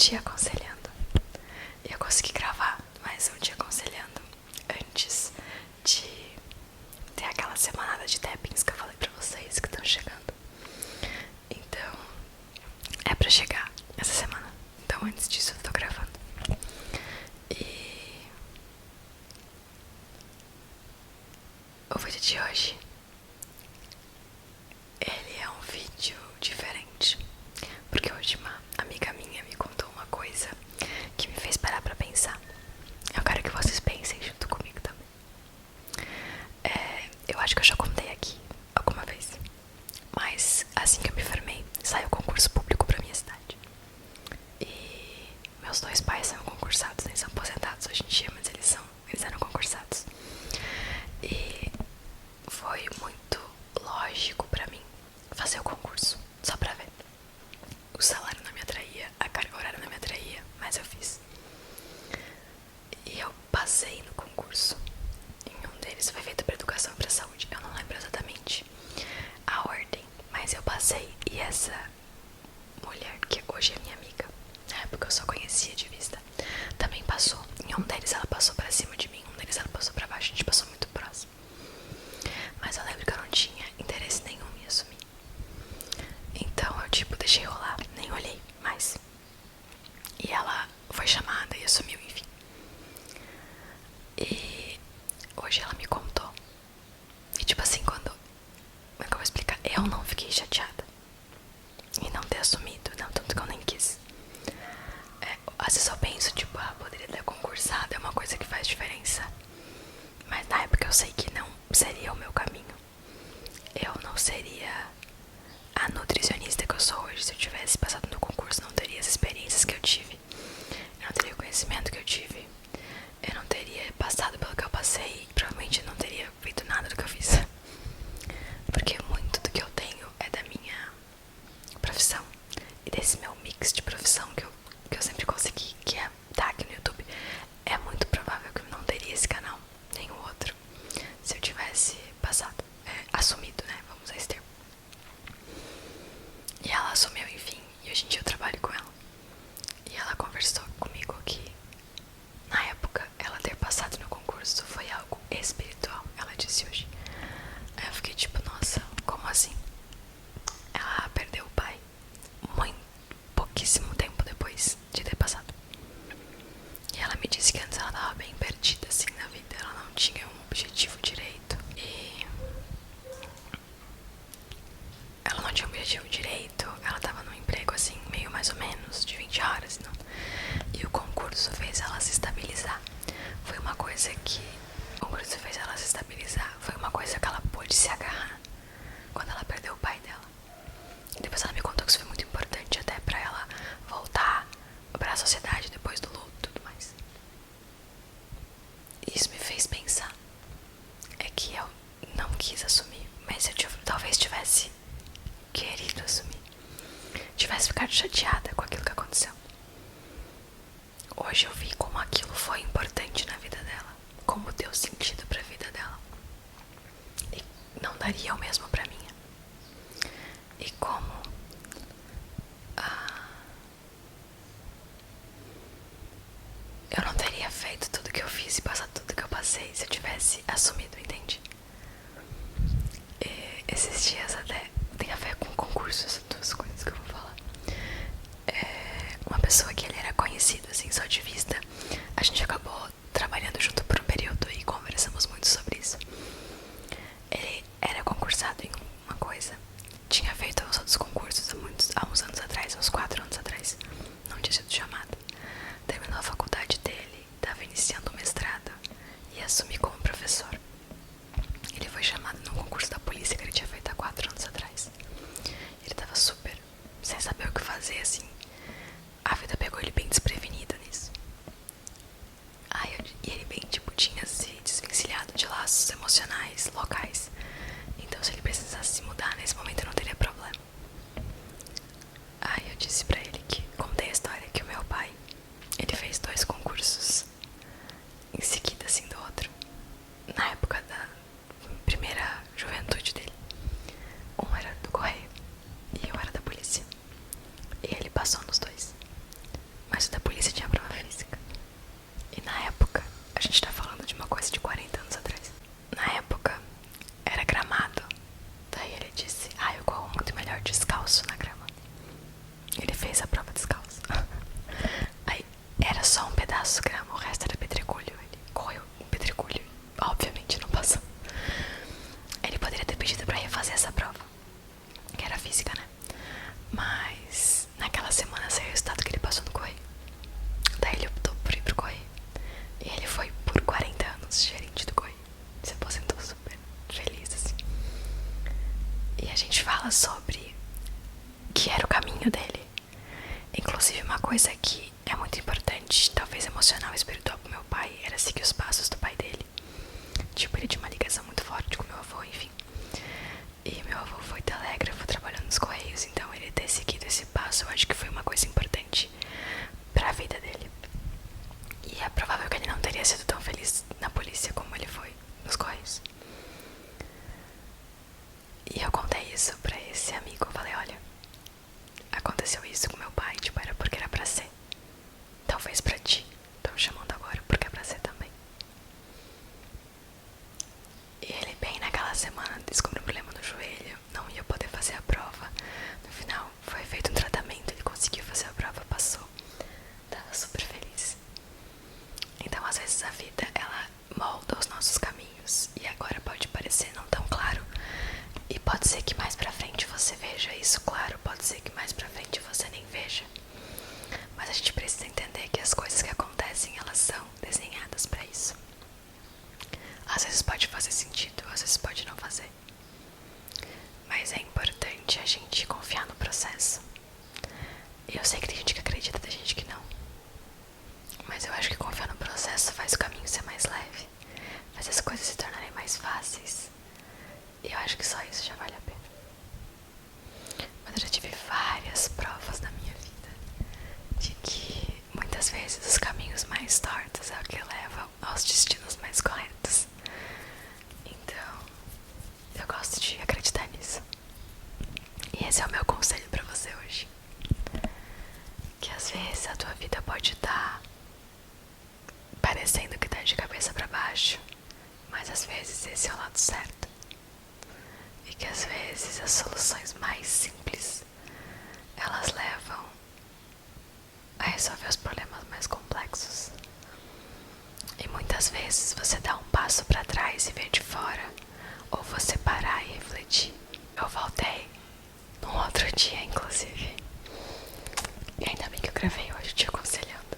te aconselhando. Eu consegui gravar mais um te aconselhando antes de ter aquela semanada de tappings que eu falei pra vocês que estão chegando. Então, é pra chegar essa semana. Então, antes disso, eu tô gravando. E o vídeo de hoje, ele é um vídeo diferente, porque hoje uma amiga minha me contou uma coisa que me fez parar pra pensar. Eu quero que vocês pensem junto comigo também. Eu acho que eu já contei aqui alguma vez, mas assim que eu me formei, saiu concurso público pra minha cidade. E meus dois pais são concursados, eles são aposentados hoje em dia, mas eles eram concursados. E foi muito lógico pra mim fazer o concurso, só pra ver. O salário não me atraía, a carga horária não me atraía, mas eu fiz. E eu passei no concurso. Em um deles foi feito pra educação e pra saúde. Eu não lembro exatamente a ordem, mas eu passei. E essa mulher, que hoje é minha amiga, na época eu só conhecia de vista, também passou. Em um deles ela passou pra cima de mim, um deles ela passou pra baixo, a gente passou muito próximo. Mas eu lembro que eu não tinha interesse nenhum em assumir. Então eu tipo deixei rolar, nem olhei mais. E ela foi chamada e assumiu, enfim. E hoje ela me contou. E tipo assim, quando... Como é que eu vou explicar? Eu não fiquei chateada em não ter assumido, não, tanto que eu nem quis. Às vezes eu penso, tipo, poderia ter concursado, é uma coisa que faz diferença. Mas na época eu sei que não seria o meu caminho. Eu não seria a nutricionista que eu sou hoje. Se eu tivesse passado no concurso, não teria as experiências que eu tive. Eu não teria o conhecimento que eu tive. Eu não teria passado pelo que eu passei. Provavelmente eu não teria feito nada do que eu fiz. Porque muito do que eu tenho é da minha profissão. E desse meu mix de profissão que eu sempre consegui, que é estar aqui no YouTube. É muito provável que eu não teria esse canal, nem o outro, se eu tivesse passado, assumido, né, vamos a esse termo. E ela assumiu, enfim, e hoje em dia eu trabalho com ela. E ela conversou comigo que, na época, ela ter passado no concurso foi algo espiritual, ela disse hoje. Aí eu fiquei tipo, nossa, como assim? Ela perdeu o pai pouquíssimo tempo depois de ter passado. E ela me disse que antes ela tava bem perdida assim na vida, ela não tinha um objetivo direito. E ela não tinha um objetivo direito, ela tava num emprego assim, meio mais ou menos, de 20 horas, não. E o concurso fez ela se estabilizar. Foi uma coisa que... O concurso fez ela se estabilizar. Foi uma coisa que ela pôde se agarrar quando ela perdeu o pai dela. E depois ela me contou que isso foi muito importante até pra ela voltar pra sociedade depois do luto e tudo mais. E isso me fez pensar. É que eu não quis assumir, mas eu talvez tivesse querido assumir. Tivesse ficado chateada com aquilo que aconteceu. Hoje eu vi como aquilo foi importante na vida dela, como deu sentido pra vida dela. E não daria o mesmo pra minha. E como eu não teria feito tudo que eu fiz e passado tudo que eu passei se eu tivesse assumido, entende? E esses dias até tem a ver com concurso, essas duas coisas que eu vou falar. Uma pessoa que ele era conhecido assim só de vista, a gente acabou trabalhando junto por um período e conversamos muito sobre isso. Ele era concursado em uma coisa, tinha feito os outros concursos há uns anos atrás, uns 4 anos atrás, não tinha sido chamado. Terminou a faculdade dele, estava iniciando o mestrado e assumi como professor. Ele foi chamado num concurso da polícia que ele tinha feito há 4 anos atrás. Ele estava super sem saber o que fazer, assim. A vida pegou ele bem desprevenido nisso. Aí a gente fala sobre que era o caminho dele. Inclusive, uma coisa que é muito importante, talvez emocional e espiritual pro meu pai, era seguir os passos do pai dele. Tipo, ele tinha uma ligação muito forte com meu avô, enfim. E meu avô foi telégrafo, trabalhando nos Correios, então ele ter seguido esse passo, eu acho que foi uma coisa importante pra vida dele. E é provável que ele não teria sido tão feliz na polícia como ele foi nos Correios. E eu contei isso pra esse amigo, eu falei, olha, aconteceu isso com meu pai, tipo, era porque era pra ser. Talvez pra ti, tô me chamando agora porque é pra ser também. E ele bem naquela semana descobriu um problema no joelho, não ia poder fazer a prova. No final foi feito um tratamento, ele conseguiu fazer a prova, passou. Tava super feliz. Então às vezes a vida, ela molda os nossos caminhos. E agora pode parecer não tão claro. E pode ser que mais pra frente você veja isso claro, pode ser que mais pra frente você nem veja. Mas a gente precisa entender que as coisas que acontecem, elas são desenhadas pra isso. Às vezes pode fazer sentido, às vezes pode não fazer. Mas é importante a gente confiar no processo. E eu sei que tem gente que acredita, tem gente que não. Mas eu acho que confiar no processo faz o caminho ser mais leve, faz as coisas se tornarem mais fáceis. E eu acho que só isso já vale a pena. Mas eu já tive várias provas na minha vida de que muitas vezes os caminhos mais tortos é o que levam aos destinos mais corretos. Então, eu gosto de acreditar nisso. E esse é o meu conselho pra você hoje. Que às vezes a tua vida pode estar parecendo que tá de cabeça pra baixo, mas às vezes esse é o lado certo. E que às vezes as soluções mais simples, elas levam a resolver os problemas mais complexos. E muitas vezes você dá um passo pra trás e vê de fora, ou você parar e refletir. Eu voltei num outro dia, inclusive. E ainda bem que eu gravei hoje te aconselhando,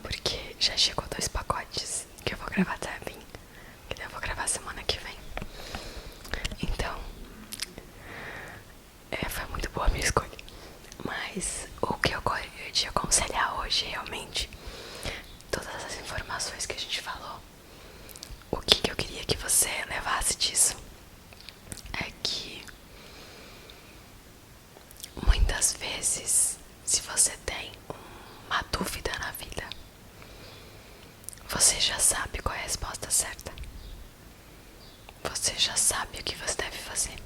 porque já chegou 2 pacotes que eu vou gravar também, que daí eu vou gravar semana que vem. Então, foi muito boa a minha escolha. Mas o que eu gostaria de aconselhar hoje, realmente, todas as informações que a gente falou, o que eu queria que você levasse disso é que muitas vezes, se você tem uma dúvida na vida, você já sabe qual é a resposta certa. Você já sabe o que você deve fazer.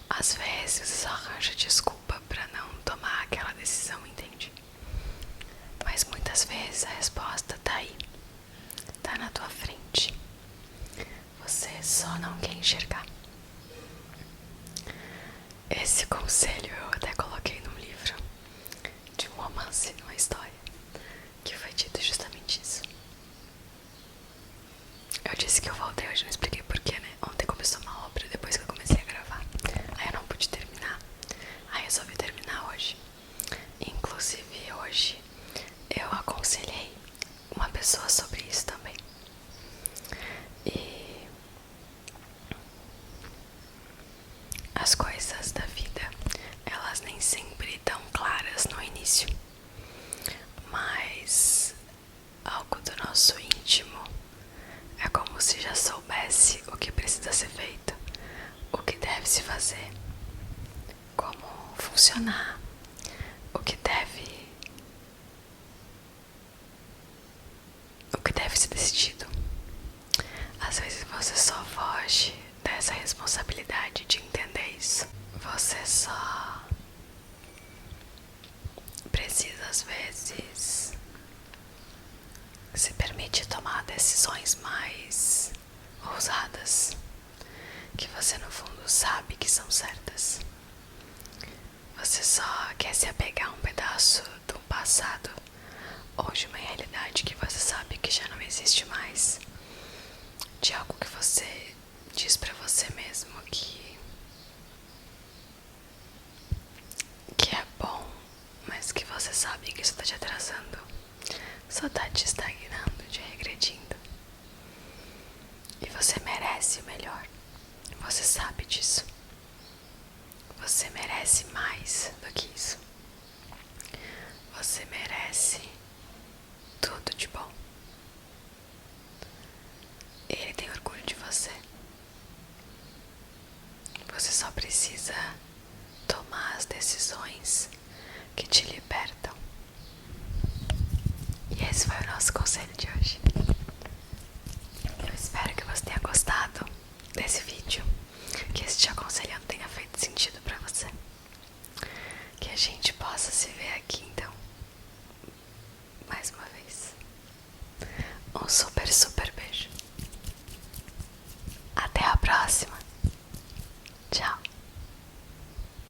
Às vezes você só arranja desculpa pra não tomar aquela decisão, entende? Mas muitas vezes a resposta tá aí, tá na tua frente. Você só não quer enxergar. Esse conselho eu até coloquei num livro de um romance, uma história, que foi dito justamente isso. Eu disse que eu voltei hoje, não expliquei porquê, né? Ontem começou uma obra depois que eu comecei a gravar. Aí eu não pude terminar. Aí resolvi terminar hoje. Inclusive hoje eu aconselhei uma pessoa sobre isso também. E as coisas da vida, elas nem sempre estão claras no início. Mas algo do nosso íntimo é como se já soubesse o que precisa ser feito, o que deve se fazer, como funcionar, o que deve ser decidido. Às vezes você só foge dessa responsabilidade de entender isso. Você só precisa às vezes se permite tomar decisões mais ousadas, que você no fundo sabe que são certas. Você só quer se apegar a um pedaço do passado ou de uma realidade que você sabe que já não existe mais, de algo que você diz pra você mesmo que é bom, mas que você sabe que isso tá te atrasando, só tá te estagnando, te regredindo. E você merece o melhor. Você sabe disso. Você merece mais do que isso. Você merece tudo de bom. Ele tem orgulho de você. Você só precisa tomar as decisões que te libertam. E esse foi o nosso conselho de hoje. Eu espero que você tenha gostado desse vídeo, que esse Te Aconselhando tenha feito sentido pra você. Que a gente possa se ver aqui então, mais uma vez. Um